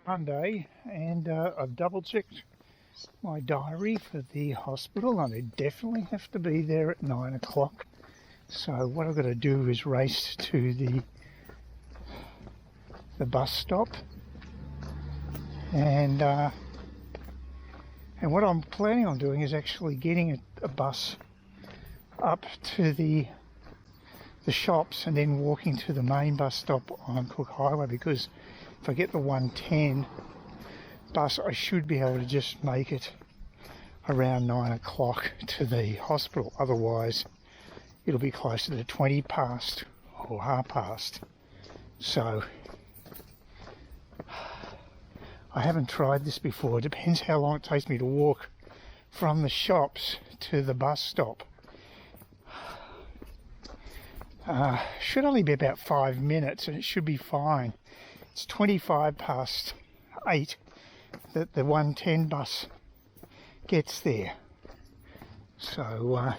Monday, and I've double checked my diary for the hospital, and I definitely have to be there at 9 o'clock. So what I've got to do is race to the bus stop, and what I'm planning on doing is actually getting a bus up to the shops and then walking to the main bus stop on Cook Highway, because if I get the 110 bus, I should be able to just make it around 9 o'clock to the hospital. Otherwise, it'll be closer to 20 past or half past. So, I haven't tried this before. It depends how long it takes me to walk from the shops to the bus stop. Should only be about 5 minutes, and it should be fine. It's 25 past 8 that the 110 bus gets there. So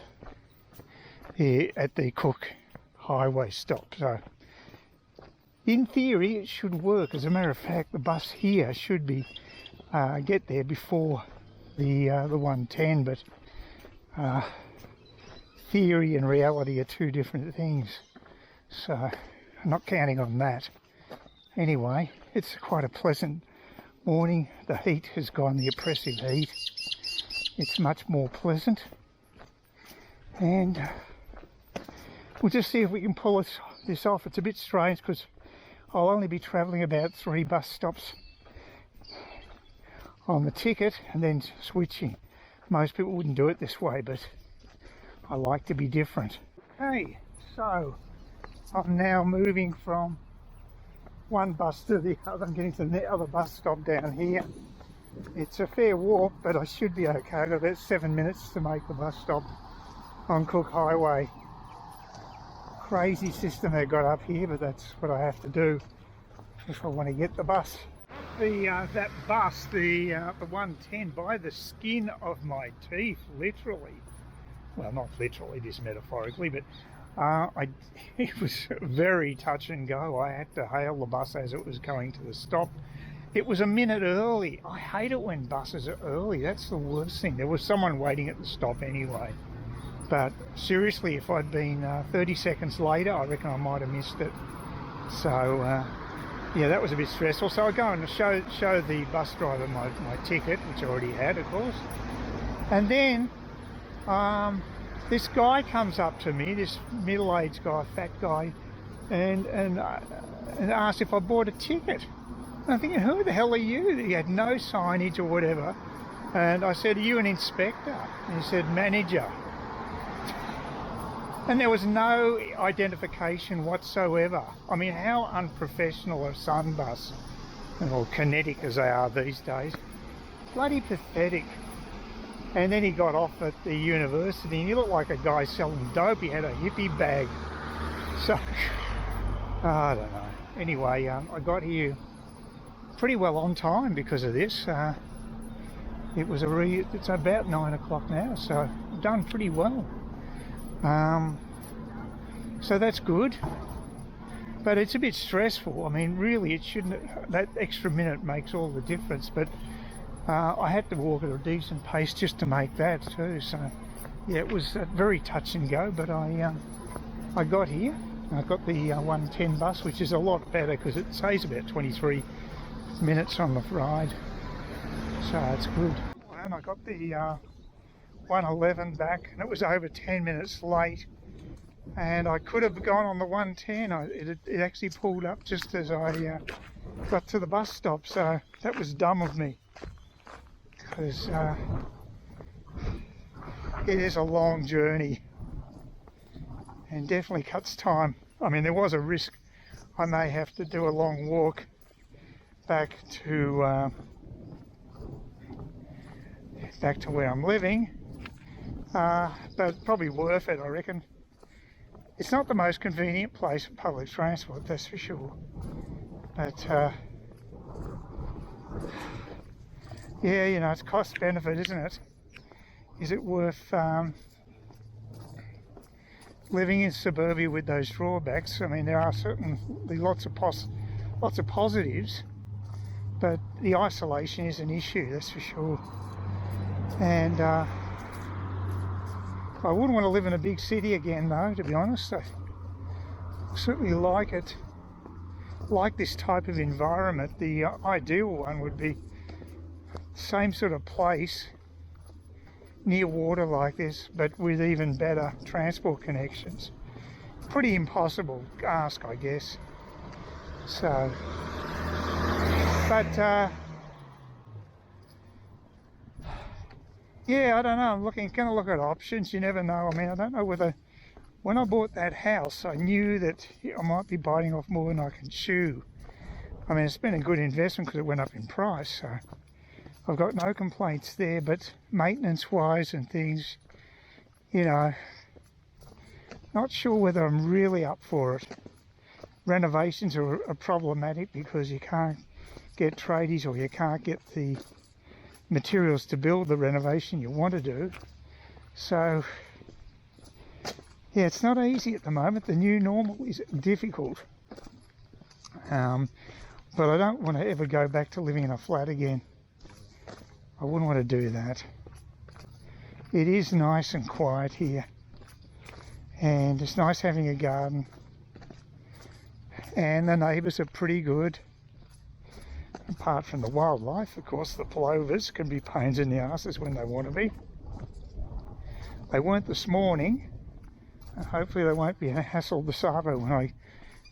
here at the Cook Highway stop. So in theory it should work. As a matter of fact, the bus here should be get there before the 110, but theory and reality are two different things. So I'm not counting on that. Anyway, it's quite a pleasant morning. The heat has gone, the oppressive heat. It's much more pleasant, and we'll just see if we can pull this off. It's a bit strange because I'll only be travelling about 3 bus stops on the ticket and then switching. Most people wouldn't do it this way, but I like to be different. Hey, so I'm now moving from one bus to the other. I'm getting to the other bus stop down here. It's a fair walk, but I should be okay. I've got about 7 minutes to make the bus stop on Cook Highway. Crazy system they've got up here, but that's what I have to do if I want to get the bus. That bus, the 110, by the skin of my teeth, literally. Well, not literally, just metaphorically, but it was very touch and go. I had to hail the bus as it was going to the stop. It was a minute early. I hate it when buses are early. That's the worst thing. There was someone waiting at the stop anyway. But seriously, if I'd been 30 seconds later, I reckon I might have missed it. So, yeah, that was a bit stressful. So I go and show the bus driver my ticket, which I already had, of course. And then this guy comes up to me, this middle-aged guy, fat guy, and asked if I bought a ticket. And I'm thinking, who the hell are you? He had no signage or whatever. And I said, are you an inspector? And he said, manager. And there was no identification whatsoever. I mean, how unprofessional are Sunbus, or Kinetic as they are these days. Bloody pathetic. And then he got off at the university, and he looked like a guy selling dope. He had a hippie bag. So, I don't know. Anyway, I got here pretty well on time because of this. It's about 9 o'clock now, so I've done pretty well. So that's good, but it's a bit stressful. I mean, really, it shouldn't. That extra minute makes all the difference, but I had to walk at a decent pace just to make that too. So yeah, it was very touch and go, but I got here. I got the 110 bus, which is a lot better because it saves about 23 minutes on the ride, so it's good. And I got the 111 back, and it was over 10 minutes late, and I could have gone on the 110. It actually pulled up just as I got to the bus stop, so that was dumb of me, because it is a long journey and definitely cuts time. I mean, there was a risk I may have to do a long walk back to where I'm living, but probably worth it, I reckon. It's not the most convenient place for public transport, that's for sure, but yeah, you know, it's cost benefit, isn't it? Is it worth living in suburbia with those drawbacks? I mean, there are certainly lots of positives, but the isolation is an issue, that's for sure. And I wouldn't want to live in a big city again though, to be honest. I certainly like it, like this type of environment. The ideal one would be same sort of place near water like this, but with even better transport connections. Pretty impossible ask, I guess. So, but yeah, I don't know. I'm gonna look at options. You never know. I mean, I don't know whether, when I bought that house, I knew that I might be biting off more than I can chew. I mean, it's been a good investment because it went up in price, so I've got no complaints there. But maintenance-wise and things, you know, not sure whether I'm really up for it. Renovations are problematic because you can't get tradies, or you can't get the materials to build the renovation you want to do. So yeah, it's not easy at the moment. The new normal is difficult, but I don't want to ever go back to living in a flat again. I wouldn't want to do that. It is nice and quiet here, and it's nice having a garden, and the neighbours are pretty good. Apart from the wildlife, of course, the plovers can be pains in the asses when they want to be. They weren't this morning, and hopefully they won't be a hassle this afternoon when I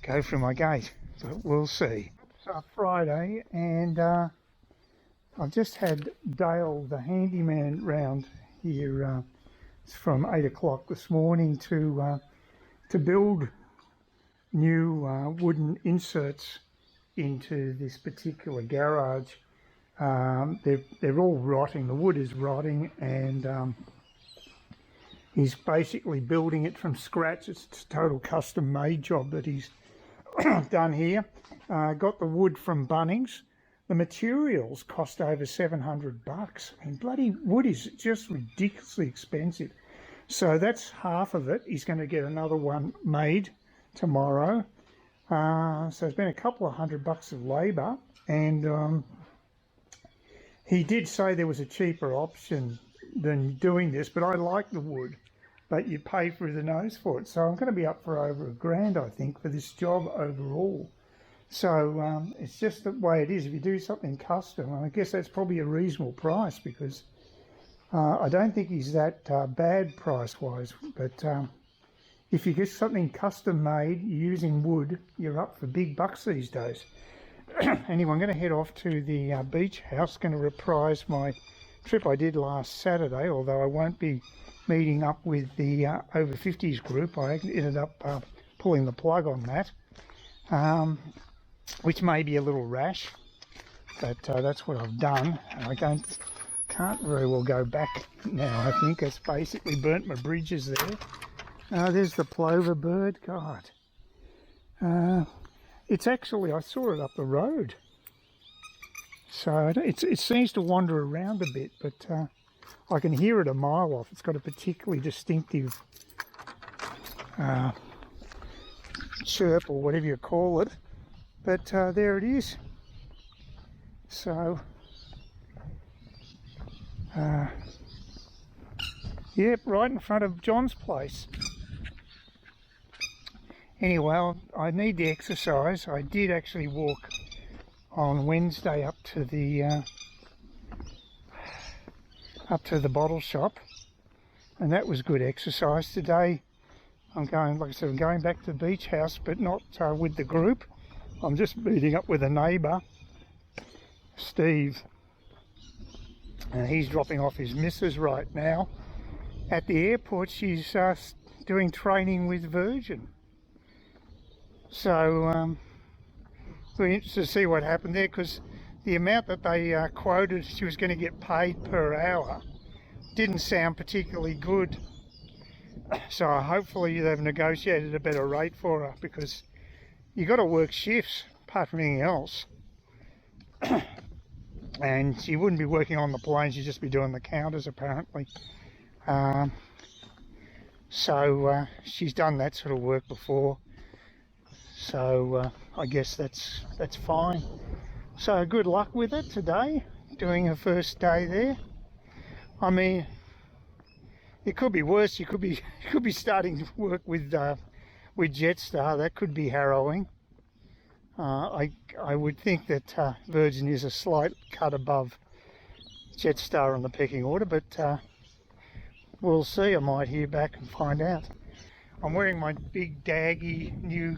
go through my gate, but we'll see. It's Friday, and I've just had Dale, the handyman, round here. It's from 8 o'clock this morning to build new wooden inserts into this particular garage. They're all rotting. The wood is rotting, and he's basically building it from scratch. It's a total custom made job that he's done here. Got the wood from Bunnings. The materials cost over $700. I mean, bloody wood is just ridiculously expensive. So that's half of it. He's going to get another one made tomorrow. So it's been a couple of $100 of labour, and he did say there was a cheaper option than doing this, but I like the wood, but you pay through the nose for it. So I'm going to be up for over $1,000, I think, for this job overall. So it's just the way it is. If you do something custom, I guess that's probably a reasonable price, because I don't think he's that bad price-wise, but if you get something custom made using wood, you're up for big bucks these days. Anyway, I'm going to head off to the beach house. Going to reprise my trip I did last Saturday, although I won't be meeting up with the over 50s group. I ended up pulling the plug on that, which may be a little rash, but that's what I've done. I can't very well go back now. I think it's basically burnt my bridges there. There's the plover bird. God, it's actually, I saw it up the road, so it seems to wander around a bit, but I can hear it a mile off. It's got a particularly distinctive chirp, or whatever you call it, but there it is. So yep, right in front of John's place. Anyway, I need the exercise. I did actually walk on Wednesday up to the bottle shop, and that was good exercise. Today I'm going, like I said, I'm going back to the beach house, but not with the group. I'm just meeting up with a neighbour, Steve, and he's dropping off his missus right now at the airport. She's doing training with Virgin. So we're interested to see what happened there, because the amount that they quoted she was going to get paid per hour didn't sound particularly good. So hopefully they've negotiated a better rate for her, because you got to work shifts apart from anything else. And she wouldn't be working on the plane, she'd just be doing the counters apparently. So she's done that sort of work before. So I guess that's fine. So good luck with it today, doing a first day there. I mean, it could be worse. You could be starting to work with Jetstar. That could be harrowing. I would think that Virgin is a slight cut above Jetstar on the pecking order, but we'll see. I might hear back and find out. I'm wearing my big daggy new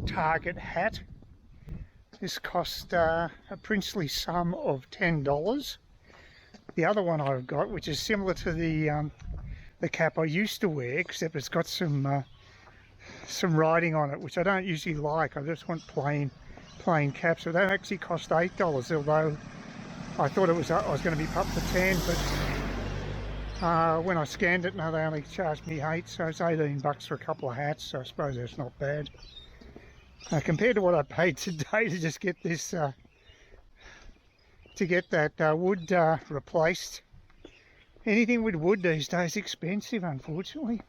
Target hat. This cost a princely sum of $10. The other one I've got, which is similar to the cap I used to wear, except it's got some writing on it, which I don't usually like. I just want plain caps. So that actually cost $8, although I thought I was going to be up to 10, but when I scanned it, no, they only charged me 8, so it's 18 bucks for a couple of hats. So I suppose that's not bad. Compared to what I paid today to just get this, to get that wood replaced. Anything with wood these days is expensive, unfortunately.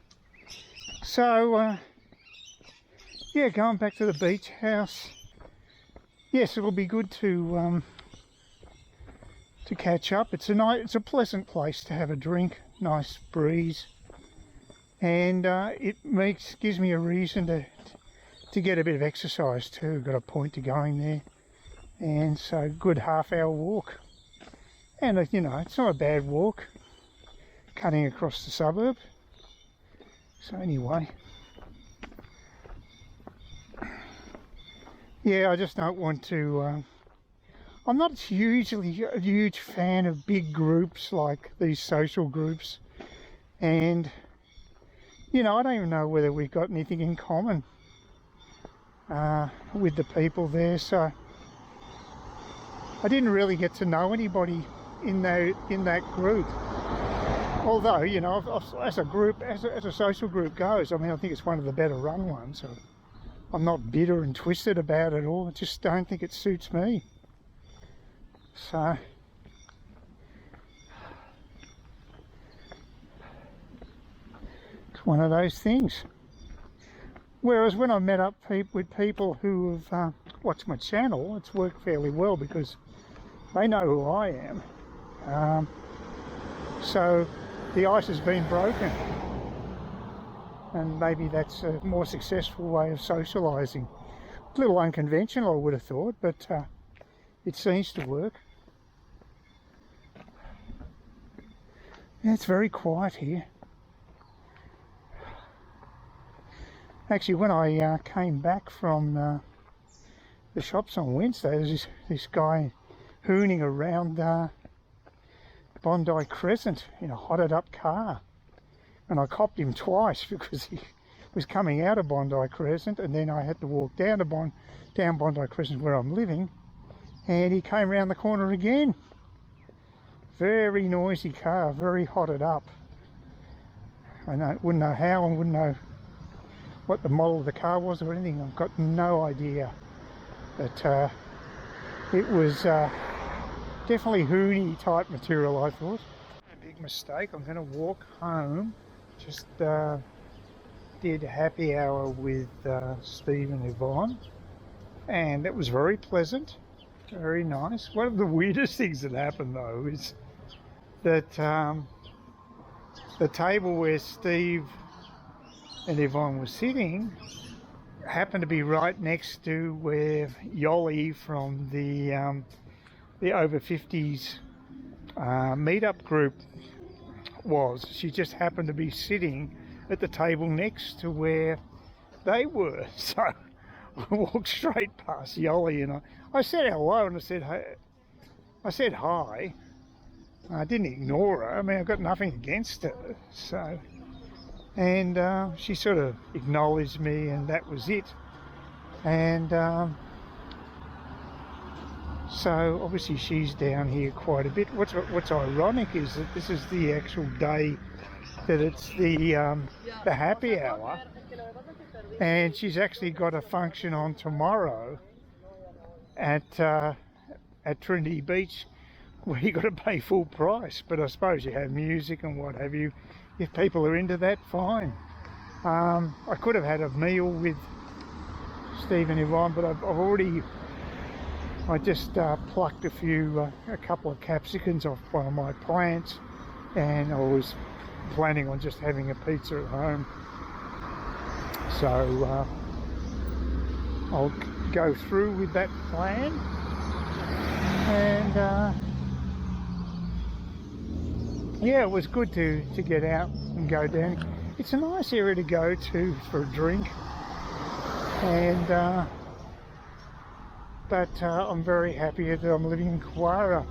So, yeah, going back to the beach house. Yes, it'll be good to catch up. It's a pleasant place to have a drink, nice breeze, and it gives me a reason to get a bit of exercise too. Got a point to going there, and so good half-hour walk. And you know, it's not a bad walk, cutting across the suburb. So anyway, yeah, I just don't want to. I'm not usually a huge fan of big groups like these social groups, and you know, I don't even know whether we've got anything in common with the people there. So I didn't really get to know anybody in that group. Although, you know, as a group, as a social group goes, I mean, I think it's one of the better run ones. So I'm not bitter and twisted about it all. I just don't think it suits me. So it's one of those things. Whereas when I met up with people who have watched my channel, it's worked fairly well because they know who I am. So the ice has been broken, and maybe that's a more successful way of socialising. A little unconventional, I would have thought, but it seems to work. Yeah, it's very quiet here. Actually, when I came back from the shops on Wednesday, there's this guy hooning around Bondi Crescent in a hotted up car, and I copped him twice because he was coming out of Bondi Crescent, and then I had to walk down Bondi Crescent where I'm living, and he came around the corner again. Very noisy car, very hotted up. I wouldn't know how, and wouldn't know what the model of the car was or anything. I've got no idea, but it was definitely hoony type material, I thought. A big mistake. I'm going to walk home. Just did happy hour with Steve and Yvonne, and it was very pleasant, very nice. One of the weirdest things that happened though is that the table where Steve and Yvonne was sitting happened to be right next to where Yoli from the over 50s meetup group was. She just happened to be sitting at the table next to where they were. So I walked straight past Yoli, and I said hello, and I said hi. I didn't ignore her. I mean, I've got nothing against her. So, and she sort of acknowledged me, and that was it. And so obviously she's down here quite a bit. What's ironic is that this is the actual day that it's the happy hour, and she's actually got a function on tomorrow at Trinity Beach where you got to pay full price. But I suppose you have music and what have you. If people are into that, fine. I could have had a meal with Steve and Yvonne, but I've already I just plucked a couple of capsicums off one of my plants, and I was planning on just having a pizza at home. So I'll go through with that plan, and yeah, it was good to get out and go down. It's a nice area to go to for a drink, and but I'm very happy that I'm living in Kauara.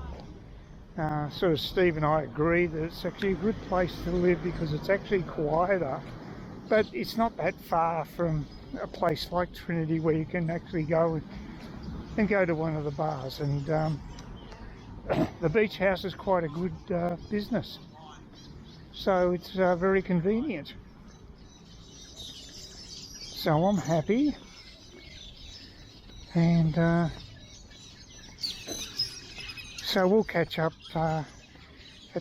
Sort of Steve and I agree that it's actually a good place to live because it's actually quieter, but it's not that far from a place like Trinity where you can actually go and go to one of the bars, and the beach house is quite a good business, so it's very convenient. So I'm happy, and so we'll catch up at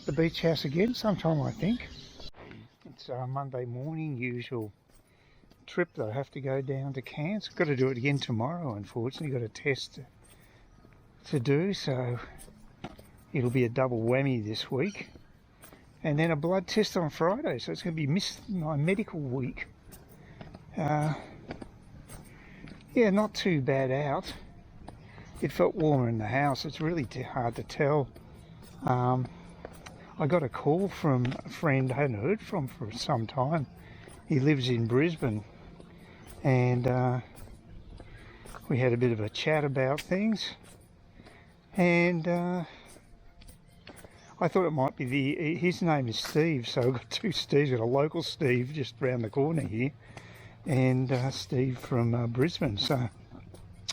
the beach house again sometime, I think. It's Monday morning, usual trip that I have to go down to Cairns. Got to do it again tomorrow, unfortunately. Got a test to do, so it'll be a double whammy this week. And then a blood test on Friday, so it's going to be my medical week. Yeah, not too bad out. It felt warmer in the house. It's really hard to tell. I got a call from a friend I hadn't heard from for some time. He lives in Brisbane, and we had a bit of a chat about things, and I thought it might be his name is Steve, so I've got two Steves. I've got a local Steve just round the corner here, and Steve from Brisbane, so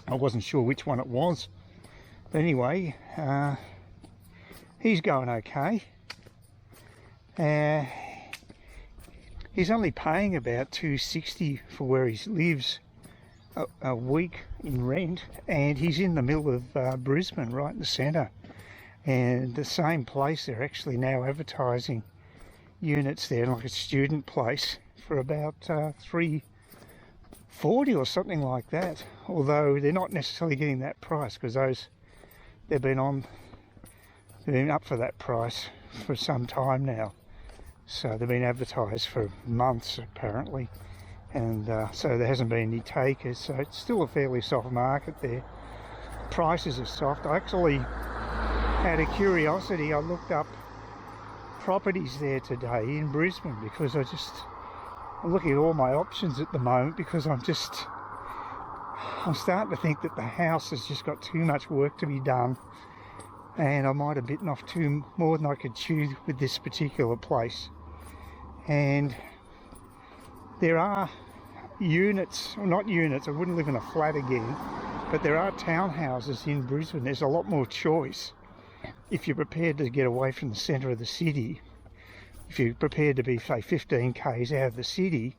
I wasn't sure which one it was. But anyway, he's going okay. He's only paying about $260 for where he lives a week in rent, and he's in the middle of Brisbane, right in the centre. And the same place, they're actually now advertising units there, like a student place, for about $340 or something like that. Although they're not necessarily getting that price, because they've been up for that price for some time now. So they've been advertised for months apparently, and so there hasn't been any takers. So it's still a fairly soft market there. Prices are soft. I actually, out of curiosity, I looked up properties there today in Brisbane, because I'm looking at all my options at the moment, because I'm starting to think that the house has just got too much work to be done, and I might have bitten off more than I could chew with this particular place. And there are units, well, not units, I wouldn't live in a flat again, but there are townhouses in Brisbane. There's a lot more choice if you're prepared to get away from the centre of the city. If you're prepared to be, say, 15 k's out of the city,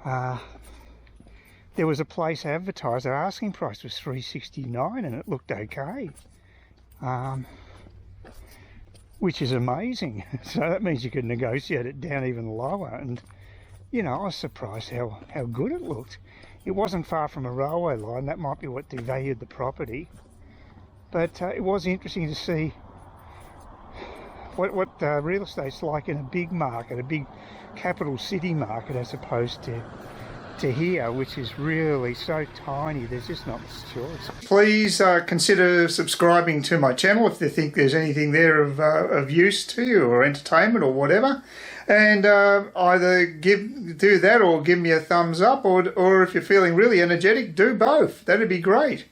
there was a place advertised, their asking price was $369, and it looked okay, which is amazing. So that means you could negotiate it down even lower, and you know, I was surprised how good it looked. It wasn't far from a railway line. That might be what devalued the property, but it was interesting to see what real estate's like in a big market, a big capital city market, as opposed to here, which is really so tiny. There's just not much choice. Please consider subscribing to my channel if you think there's anything there of use to you, or entertainment or whatever, and either do that or give me a thumbs up, or if you're feeling really energetic, do both. That'd be great.